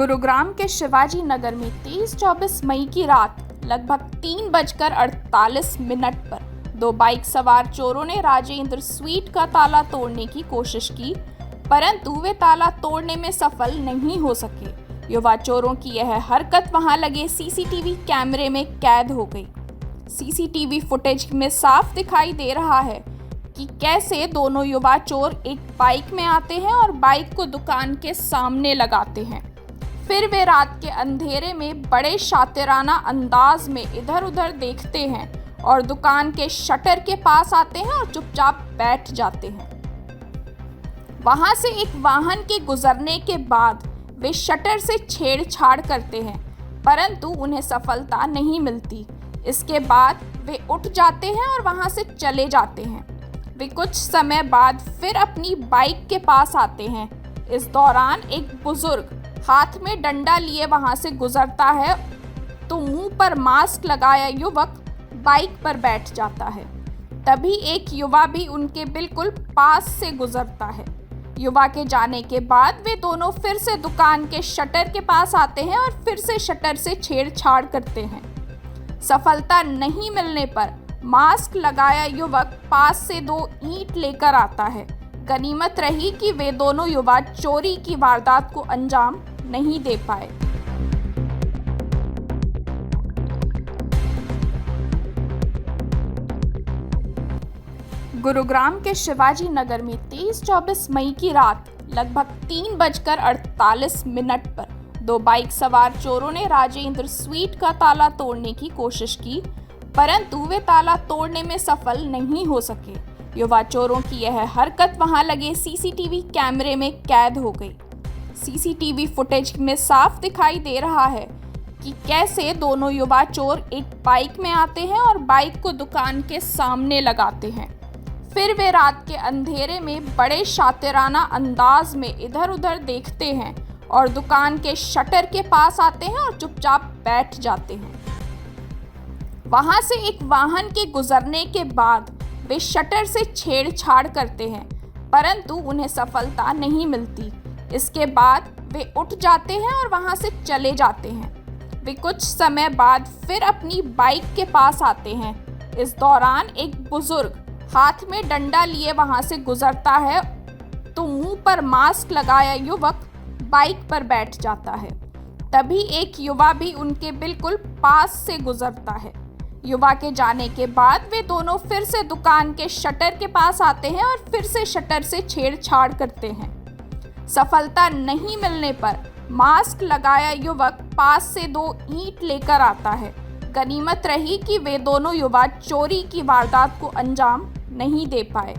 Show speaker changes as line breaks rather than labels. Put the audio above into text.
गुरुग्राम के शिवाजी नगर में 23-24 मई की रात लगभग 3:48 पर दो बाइक सवार चोरों ने राजेंद्र स्वीट का ताला तोड़ने की कोशिश की, परंतु वे ताला तोड़ने में सफल नहीं हो सके। युवा चोरों की यह हरकत वहां लगे सीसीटीवी कैमरे में कैद हो गई। सीसीटीवी फुटेज में साफ दिखाई दे रहा है कि कैसे दोनों युवा चोर एक बाइक में आते हैं और बाइक को दुकान के सामने लगाते हैं। फिर वे रात के अंधेरे में बड़े शातिराना अंदाज में इधर उधर देखते हैं और दुकान के शटर के पास आते हैं और चुपचाप बैठ जाते हैं। वहां से एक वाहन के गुजरने के बाद वे शटर से छेड़छाड़ करते हैं, परंतु उन्हें सफलता नहीं मिलती। इसके बाद वे उठ जाते हैं और वहां से चले जाते हैं। वे कुछ समय बाद फिर अपनी बाइक के पास आते हैं। इस दौरान एक बुजुर्ग हाथ में डंडा लिए वहां से गुजरता है तो मुंह पर मास्क लगाया युवक बाइक पर बैठ जाता है। तभी एक युवा भी उनके बिल्कुल पास से गुजरता है। युवा के जाने के बाद वे दोनों फिर से दुकान के शटर के पास आते हैं और फिर से शटर से छेड़छाड़ करते हैं। सफलता नहीं मिलने पर मास्क लगाया युवक पास से 2 ईंट लेकर आता है। गनीमत रही कि वे दोनों युवा चोरी की वारदात को अंजाम नहीं दे पाए। गुरुग्राम के शिवाजी नगर में 23-24 मई की रात लगभग 3:48 पर दो बाइक सवार चोरों ने राजेंद्र स्वीट का ताला तोड़ने की कोशिश की, परंतु वे ताला तोड़ने में सफल नहीं हो सके। युवा चोरों की यह हरकत वहां लगे सीसीटीवी कैमरे में कैद हो गई। सीसीटीवी फुटेज में साफ दिखाई दे रहा है कि कैसे दोनों युवा चोर एक बाइक में आते हैं और बाइक को दुकान के सामने लगाते हैं। फिर वे रात के अंधेरे में बड़े शातिराना अंदाज में इधर उधर देखते हैं और दुकान के शटर के पास आते हैं और चुपचाप बैठ जाते हैं। वहां से एक वाहन के गुजरने के बाद वे शटर से छेड़छाड़ करते हैं, परंतु उन्हें सफलता नहीं मिलती। इसके बाद वे उठ जाते हैं और वहां से चले जाते हैं। वे कुछ समय बाद फिर अपनी बाइक के पास आते हैं। इस दौरान एक बुजुर्ग हाथ में डंडा लिए वहां से गुजरता है तो मुंह पर मास्क लगाया युवक बाइक पर बैठ जाता है। तभी एक युवा भी उनके बिल्कुल पास से गुजरता है। युवा के जाने के बाद वे दोनों फिर से दुकान के शटर के पास आते हैं और फिर से शटर से छेड़छाड़ करते हैं। सफलता नहीं मिलने पर मास्क लगाया युवक पास से 2 ईंट लेकर आता है। गनीमत रही कि वे दोनों युवा चोरी की वारदात को अंजाम नहीं दे पाए।